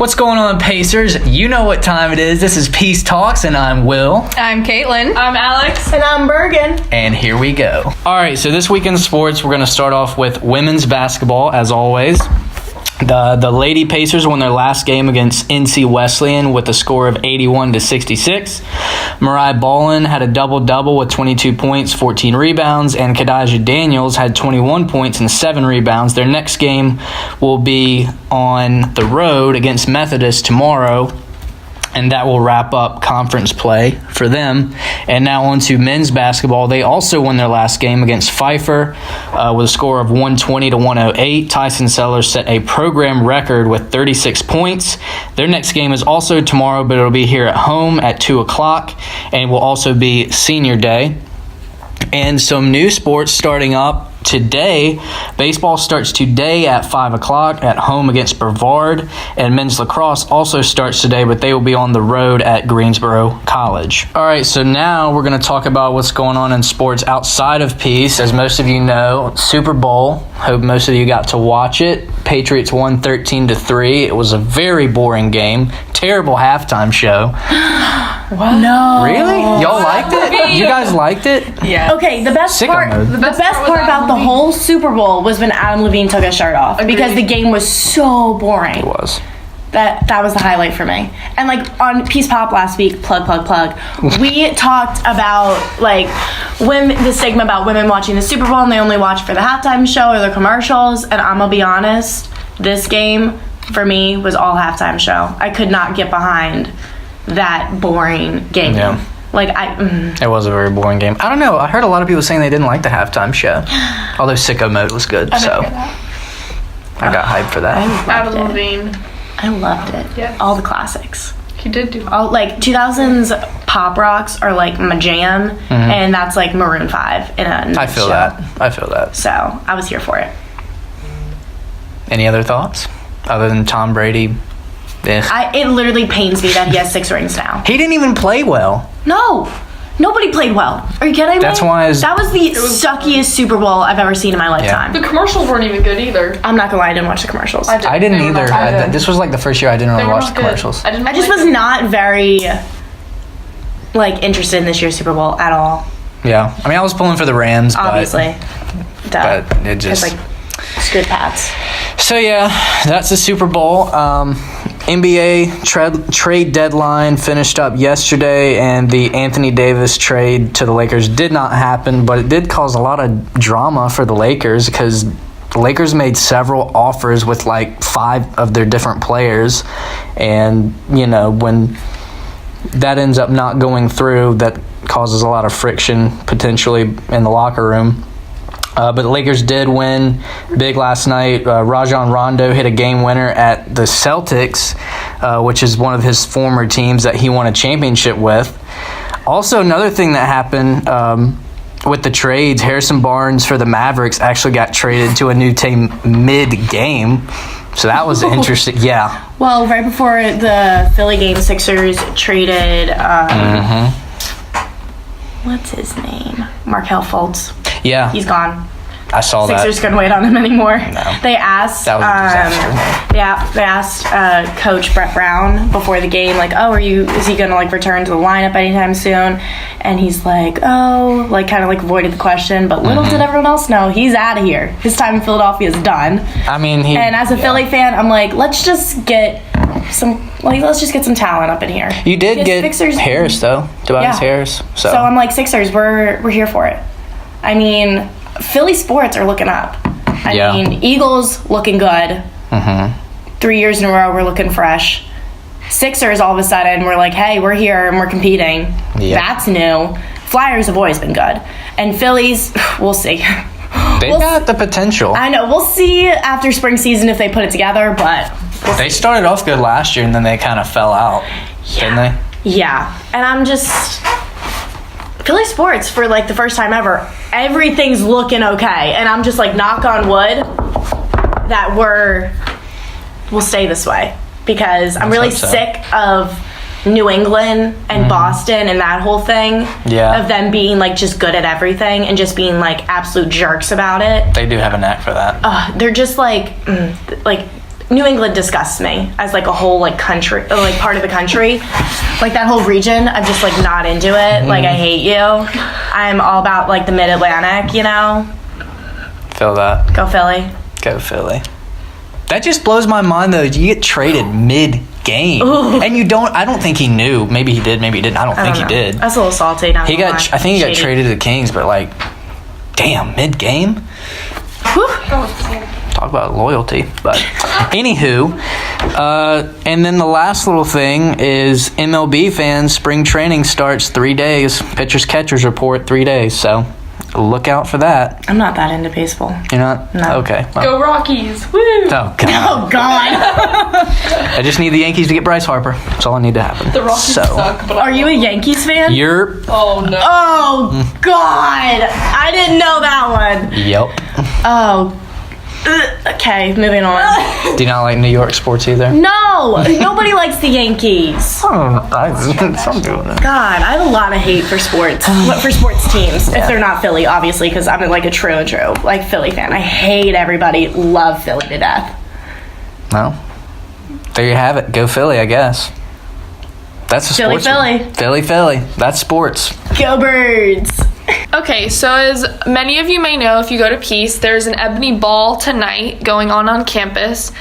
What's going on, Pacers? You know what time it is. This is Peace Talks, and I'm Will. I'm Caitlin. I'm Alex. And I'm Bergen. And here we go. All right, so this week in sports, we're going to start off with women's basketball, as always. The Lady Pacers won their last game against NC Wesleyan with a score of 81-66. Mariah Ballin had a double-double with 22 points, 14 rebounds, and Kadijah Daniels had 21 points and 7 rebounds. Their next game will be on the road against Methodist tomorrow, and that will wrap up conference play for them. And now on to men's basketball. They also won their last game against Pfeiffer with a score of 120-108. Tyson Sellers set a program record with 36 points. Their next game is also tomorrow, but it'll be here at home at 2 o'clock, and will also be senior day. And some new sports starting up today. Baseball starts today at 5 o'clock at home against Brevard, and men's lacrosse also starts today, but they will be on the road at Greensboro College. All right, so now we're going to talk about what's going on in sports outside of Peace. As most of you know, Super Bowl. Hope most of you got to watch it. Patriots won 13-3. It was a very boring game. Terrible halftime show. What? No. Really? Y'all liked it? You guys liked it? Yeah. Okay, the best part about the whole Super Bowl was when Adam Levine took his shirt off. Agreed. Because the game was so boring. It was. That was the highlight for me. And like on Peace Pop last week, plug, we talked about like the stigma about women watching the Super Bowl and they only watch for the halftime show or the commercials. And I'm gonna be honest, this game for me was all halftime show. I could not get behind that boring game. Yeah. It was a very boring game. I don't know. I heard a lot of people saying they didn't like the halftime show. Although Sicko Mode was good, so I got hyped for that. Adam Levine. I loved it. Yes. All the classics. He did do. All like 2000s pop rocks are like my jam, and that's like Maroon 5 in a I feel that. So I was here for it. Any other thoughts other than Tom Brady? It literally pains me that he has 6 rings now. He didn't even play well. No. Nobody played well. Are you kidding me? That's why that was the suckiest Super Bowl I've ever seen in my lifetime. The commercials weren't even good either. I'm not gonna lie, I didn't watch the commercials. I didn't either. This was like the first year I didn't really watch the commercials. I just was not very interested in this year's Super Bowl at all. Yeah. I mean, I was pulling for the Rams, obviously. But it just... It's good Pats. So yeah, that's the Super Bowl. NBA trade deadline finished up yesterday, and the Anthony Davis trade to the Lakers did not happen, but it did cause a lot of drama for the Lakers because the Lakers made several offers with like 5 of their different players, and when that ends up not going through, that causes a lot of friction potentially in the locker room. But the Lakers did win big last night. Rajon Rondo hit a game winner at the Celtics, which is one of his former teams that he won a championship with. Also, another thing that happened with the trades, Harrison Barnes for the Mavericks actually got traded to a new team mid-game. So that was interesting. Yeah. Well, right before the Philly game, Sixers traded, what's his name? Markelle Fultz. Yeah. He's gone. I saw that. Sixers couldn't wait on him anymore. No. They asked. That was a disaster. They asked Coach Brett Brown before the game, like, is he gonna return to the lineup anytime soon? And he's like, kind of avoided the question. But little did everyone else know, he's out of here. His time in Philadelphia is done. I mean, and as a Philly fan, I'm like, let's just get some talent up in here. You did get Sixers, Harris though, Tobias Harris. So I'm like, Sixers, we're here for it. I mean, Philly sports are looking up. I mean, Eagles looking good. 3 years in a row, we're looking fresh. Sixers, all of a sudden, we're like, hey, we're here and we're competing. Yep. That's new. Flyers have always been good. And Phillies, we'll see. They've got the potential. I know. We'll see after spring season if they put it together, but... They started off good last year and then they kind of fell out, didn't they? Yeah. And I'm just... Philly sports, for the first time ever, everything's looking okay. And I'm just knock on wood that we'll stay this way. Because I'm really sick of New England and Boston and that whole thing. Yeah. Of them being just good at everything and just being absolute jerks about it. They do have a knack for that. They're just New England disgusts me as like a whole like country, like part of the country, like that whole region. I'm just like not into it. Like I hate you. I'm all about like the Mid-Atlantic, you know. Feel that. Go Philly. Go Philly. That just blows my mind though. You get traded mid-game, and you don't. I don't think he knew. Maybe he did. Maybe he didn't. I don't think he did. That's a little salty. Not He gonna got. lie. I think he got Shady. traded to the Kings, but like, damn, mid-game. Talk about loyalty. But anywho, and then the last little thing is MLB fans. Spring training starts 3 days. Pitchers catchers report 3 days. So look out for that. I'm not that into baseball. You're not? No. Okay. Well. Go Rockies! Woo! Oh God. Oh God. I just need the Yankees to get Bryce Harper. That's all I need to happen. The Rockies suck, but Are you a Yankees fan? You're. Oh no. Oh God. I didn't know that one. Yep. Oh. Okay, moving on. Do you not like New York sports either? No, nobody likes the Yankees. I'm doing it. God, I have a lot of hate for sports. For sports teams, if they're not Philly, obviously, because I'm like a true and true like Philly fan. I hate everybody. Love Philly to death. Well, there you have it. Go Philly, I guess. That's a Philly, sports one. Philly. That's sports. Go Birds. Okay, so as many of you may know, if you go to Peace, there's an Ebony Ball tonight going on campus.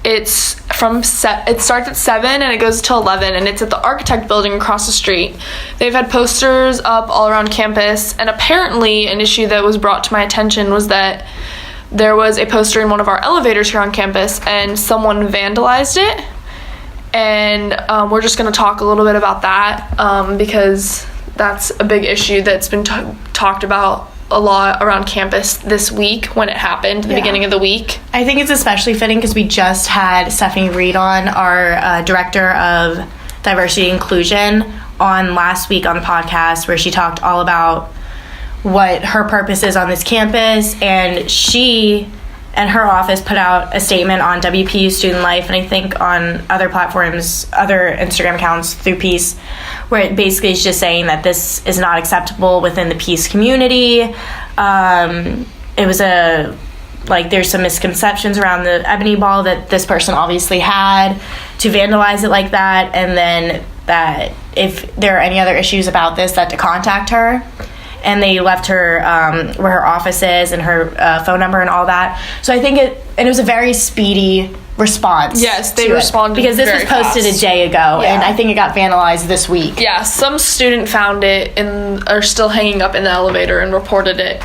It starts at 7 and it goes till 11, and it's at the Architect Building across the street. They've had posters up all around campus, and apparently an issue that was brought to my attention was that there was a poster in one of our elevators here on campus, and someone vandalized it. And we're just going to talk a little bit about that because that's a big issue that's been talked about a lot around campus this week when it happened, the beginning of the week. I think it's especially fitting because we just had Stephanie Reed on, our director of diversity and inclusion, on last week on the podcast, where she talked all about what her purpose is on this campus, and she and her office put out a statement on WPU Student Life, and I think on other platforms, other Instagram accounts through Peace, where it basically is just saying that this is not acceptable within the Peace community. It was there's some misconceptions around the Ebony Ball that this person obviously had to vandalize it like that, and then that if there are any other issues about this, that to contact her. And they left her where her office is and her phone number and all that. So I think it was a very speedy response. Yes, they to it, responded because this was very posted fast. A day ago, and I think it got vandalized this week. Yeah, some student found it and are still hanging up in the elevator and reported it.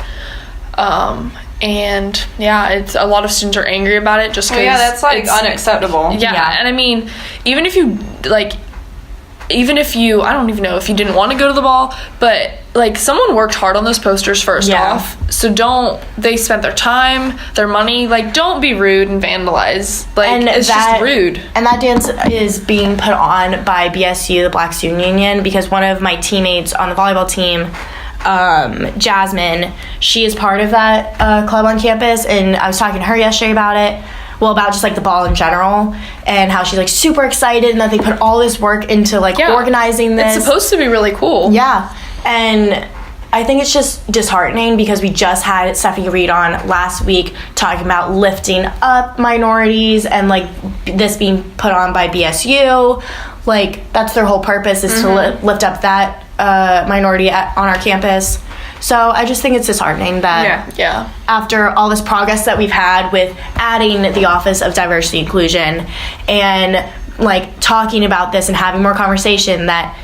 And yeah, it's a lot of students are angry about it just because. Yeah, that's like unacceptable. Yeah, and I mean, even if you I don't even know if you didn't want to go to the ball, but like someone worked hard on those posters first off. So they spent their time, their money, like don't be rude and vandalize. Like And it's just rude. And that dance is being put on by BSU, the Black Student Union, because one of my teammates on the volleyball team, Jasmine, she is part of that club on campus, and I was talking to her yesterday about it. Well, about just like the ball in general, and how she's like super excited, and that they put all this work into like organizing this. It's supposed to be really cool. Yeah, and I think it's just disheartening because we just had Stephanie Reed on last week talking about lifting up minorities and like this being put on by BSU. Like that's their whole purpose is to lift up that minority on our campus. So I just think it's disheartening that after all this progress that we've had with adding the Office of Diversity and Inclusion and like talking about this and having more conversation, that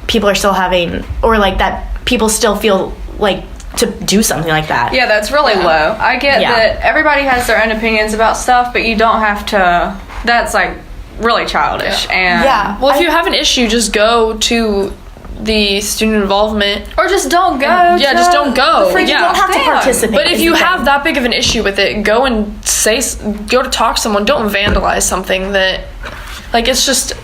people are still having, or like that people still feel like to do something like that. Yeah, that's really low. I get that everybody has their own opinions about stuff, but you don't have to. That's like really childish. And well, if you have an issue, just go to the student involvement, or just don't go. Just don't go. You don't have to participate. But if you have that big of an issue with it, go to talk to someone. Don't vandalize something that, like, it's just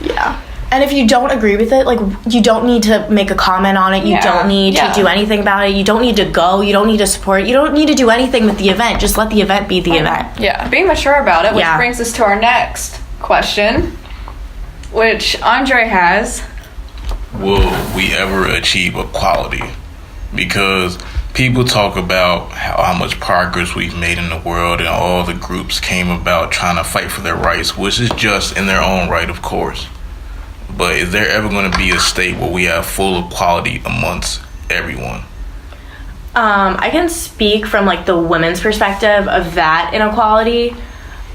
And if you don't agree with it, like, you don't need to make a comment on it. You don't need to do anything about it. You don't need to go. You don't need to support it. You don't need to do anything with the event. Just let the event be the event. Yeah. Be mature about it, which brings us to our next question, which Andre has. Will we ever achieve equality? Because people talk about how much progress we've made in the world and all the groups came about trying to fight for their rights, which is just in their own right, of course. But is there ever going to be a state where we have full equality amongst everyone? I can speak from like the women's perspective of that inequality.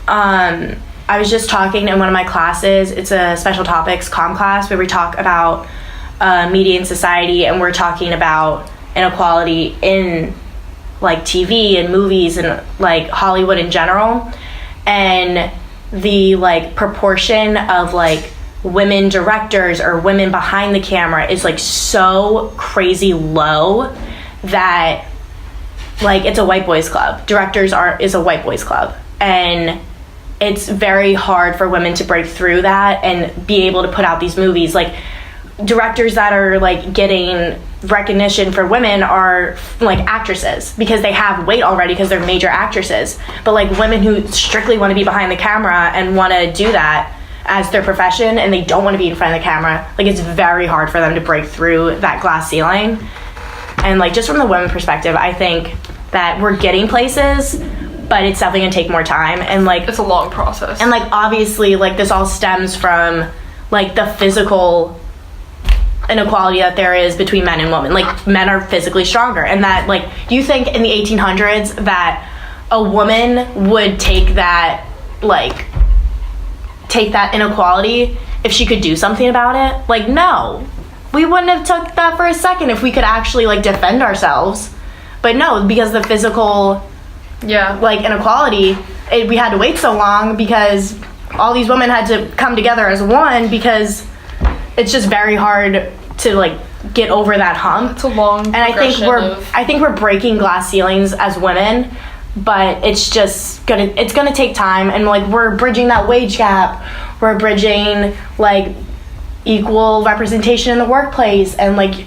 I was just talking in one of my classes. It's a special topics comm class where we talk about media and society, and we're talking about inequality in like TV and movies and like Hollywood in general, and the like proportion of like women directors or women behind the camera is like so crazy low that like it's a white boys club. Directors is a white boys club, and it's very hard for women to break through that and be able to put out these movies. Like directors that are like getting recognition for women are like actresses because they have weight already because they're major actresses. But like women who strictly want to be behind the camera and want to do that as their profession and they don't want to be in front of the camera, like it's very hard for them to break through that glass ceiling. And like just from the women perspective, I think that we're getting places, but it's definitely gonna take more time, and like it's a long process. And like obviously like this all stems from like the physical inequality that there is between men and women. Like men are physically stronger, and that like, do you think in the 1800s that a woman would take that inequality if she could do something about it? Like no, we wouldn't have took that for a second if we could actually like defend ourselves. But no, because the physical like inequality, we had to wait so long because all these women had to come together as one, because it's just very hard to like get over that hump. It's a long and I think we're breaking glass ceilings as women, but it's gonna take time, and like we're bridging that wage gap, we're bridging like equal representation in the workplace, and like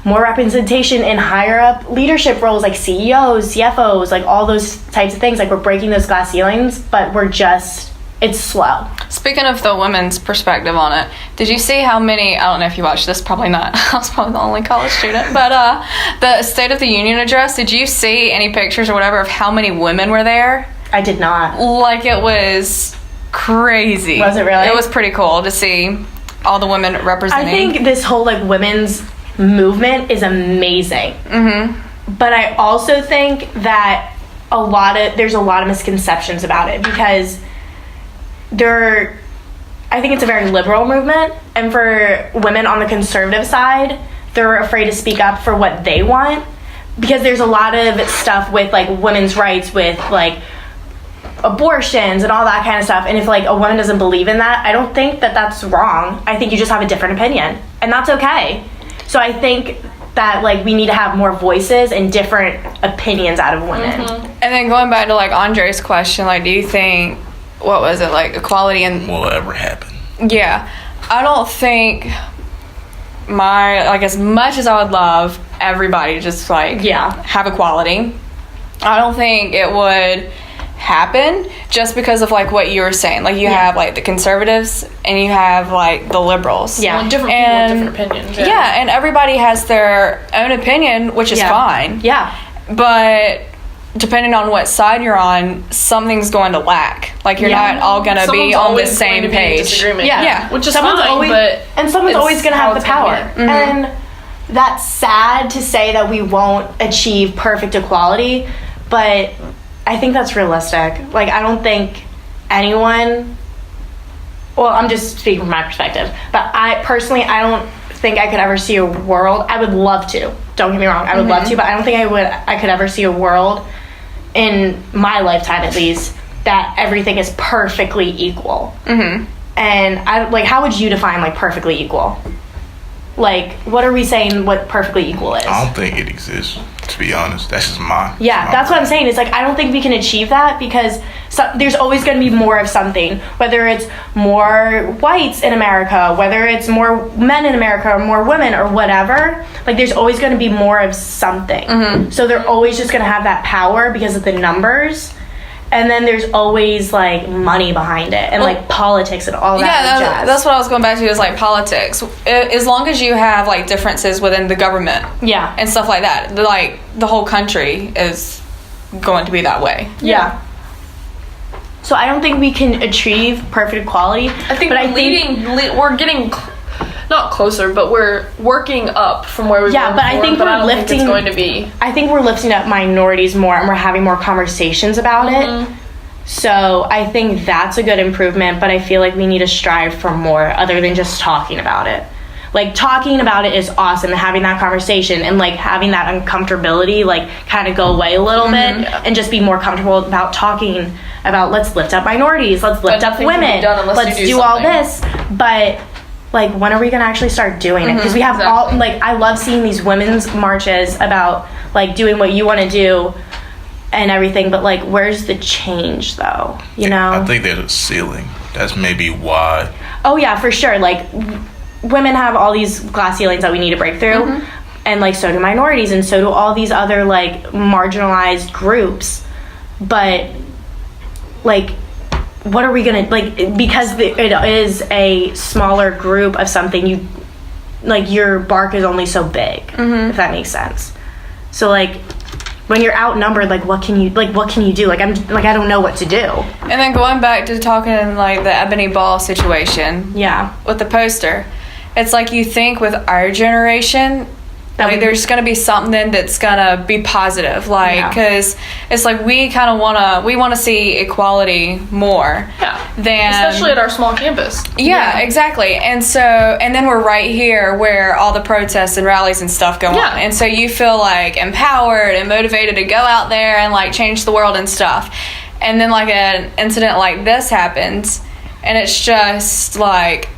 more representation in higher up leadership roles like CEOs, CFOs, like all those types of things. Like we're breaking those glass ceilings, but it's slow. Speaking of the women's perspective on it, did you see how many, I don't know if you watched this, probably not, I was probably the only college student, but the State of the Union address, did you see any pictures or whatever of how many women were there? I did not. Like it was crazy. Was it really? It was pretty cool to see all the women representing. I think this whole like women's movement is amazing. Mm-hmm. But I also think that there's a lot of misconceptions about it, because I think it's a very liberal movement, and for women on the conservative side, they're afraid to speak up for what they want, because there's a lot of stuff with like women's rights, with like abortions and all that kind of stuff, and if like a woman doesn't believe in that, I don't think that that's wrong. I think you just have a different opinion, and that's okay. So I think that like we need to have more voices and different opinions out of women. Mm-hmm. And then going back to like Andre's question, like do you think, what was it, like equality and will ever happen? Yeah, I don't think as much as I would love everybody to just like have equality, I don't think it would happen, just because of like what you were saying. Like you have like the conservatives and you have like the liberals. Yeah, well, different people with different opinions. Yeah, and everybody has their own opinion, which is fine. Yeah, but depending on what side you're on, something's going to lack. Like you're not all going to be on the same page. Yeah, which is someone's fine, always, but and someone's always going to have the power. Mm-hmm. And that's sad to say that we won't achieve perfect equality, but I think that's realistic. Like I don't think anyone, well, I'm just speaking from my perspective, but I don't think I could ever see a world. I would love to, don't get me wrong, I would love to, but I don't think I could ever see a world in my lifetime at least that everything is perfectly equal. And how would you define like perfectly equal? Like what are we saying what perfectly equal is? I don't think it exists, to be honest. That's just that's what I'm saying. It's like I don't think we can achieve that, because there's always going to be more of something, whether it's more whites in America, whether it's more men in America, or more women, or whatever. Like there's always going to be more of something. So they're always just going to have that power because of the numbers. And then there's always like money behind it and like politics and all that. Yeah, that's what I was going back to, is like politics. As long as you have like differences within the government, and stuff like that, like the whole country is going to be that way. Yeah. So I don't think we can achieve perfect equality. I think we're getting not closer, but we're working up from where we were before. But I think we're lifting. It's going to be. I think we're lifting up minorities more, and we're having more conversations about it. So I think that's a good improvement. But I feel like we need to strive for more, other than just talking about it. Like, talking about it is awesome, and having that conversation and like having that uncomfortability like kind of go away a little bit, and just be more comfortable about talking about, let's lift up minorities, let's lift up women, let's do all this. But like, when are we gonna actually start doing it? Because we have all, like, I love seeing these women's marches about like doing what you want to do and everything, but like, where's the change though? You know? I think there's a ceiling. That's maybe why. Oh yeah, for sure. Like, women have all these glass ceilings that we need to break through, and like, so do minorities, and so do all these other like marginalized groups. But like, what are we gonna, like, because it is a smaller group of something, you like, your bark is only so big, if that makes sense. So like, when you're outnumbered, like, what can you do? Like, I don't know what to do. And then going back to talking like the ebony ball situation, with the poster, it's like, you think with our generation, like, there's gonna be something that's gonna be positive, like, because it's like, we kind of want to see equality more, especially at our small campus. Exactly. And so, and then we're right here where all the protests and rallies and stuff go on, and so you feel like empowered and motivated to go out there and like change the world and stuff. And then like an incident like this happens, and it's just like,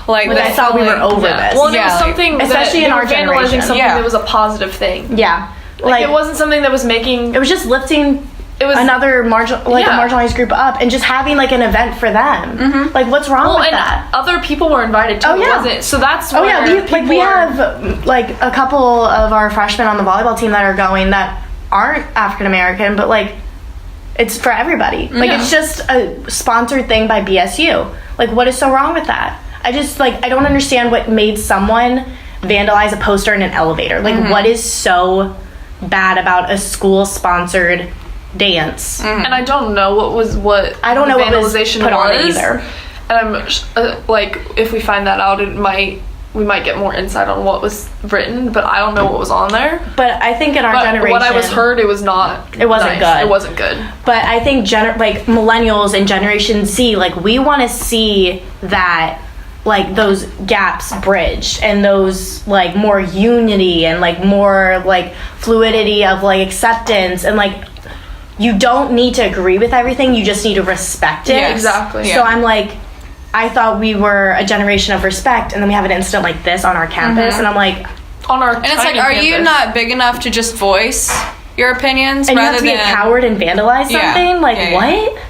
like, I thought we were over this. Well, it was something, especially in our generation, something that was a positive thing. Like, it wasn't something that was making. It was just lifting. It was another a marginalized group up, and just having like an event for them. Like, what's wrong with that? Other people were invited too. Wasn't? So that's we have like a couple of our freshmen on the volleyball team that are going that aren't African American, but like, it's for everybody. Like, it's just a sponsored thing by BSU. Like, what is so wrong with that? I don't understand what made someone vandalize a poster in an elevator. Like, what is so bad about a school-sponsored dance? And I don't know what I don't know what was put on it either. And I'm like, if we find that out, we might get more insight on what was written, but I don't know what was on there. But I think in our generation, what I was heard, it wasn't good. It wasn't good. But I think like millennials and Generation Z, like, we want to see that, like, those gaps bridged, and those like more unity and like more like fluidity of like acceptance, and like, you don't need to agree with everything, you just need to respect it. Yeah, exactly. So I'm like, I thought we were a generation of respect, and then we have an incident like this on our campus, and I'm like, and it's like, are you not big enough to just voice your opinions, and rather you have to be a coward and vandalize something? What?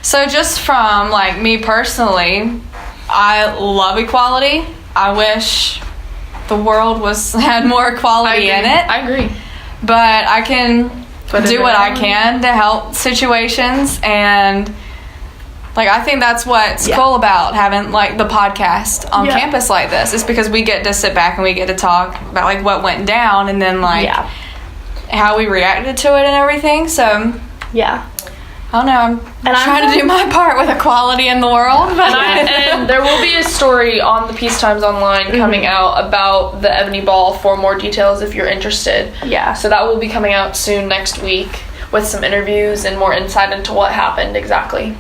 So just from like me personally, I love equality. I wish the world had more equality in it. I agree. But I can do what I can to help situations, and like, I think that's what's cool about having like the podcast on campus like this, is because we get to sit back and we get to talk about like what went down, and then like how we reacted to it and everything. So I don't know. I'm trying to do my part with equality in the world. And there will be a story on the Peace Times Online coming out about the Ebony Ball for more details if you're interested. So that will be coming out soon next week with some interviews and more insight into what happened exactly.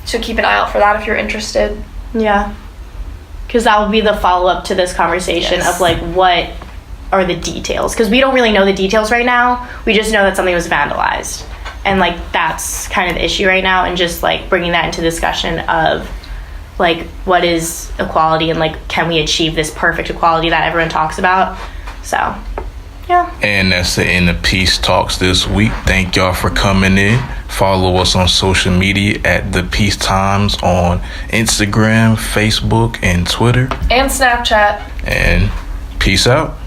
So keep an eye out for that if you're interested. Because that will be the follow-up to this conversation of like, what are the details? Because we don't really know the details right now. We just know that something was vandalized. And like, that's kind of the issue right now, and just like bringing that into discussion of like, what is equality, and like, can we achieve this perfect equality that everyone talks about? So and that's the end of Peace Talks this week. Thank y'all for coming in. Follow us on social media at The Peace Times on Instagram, Facebook, and Twitter, and Snapchat. And peace out.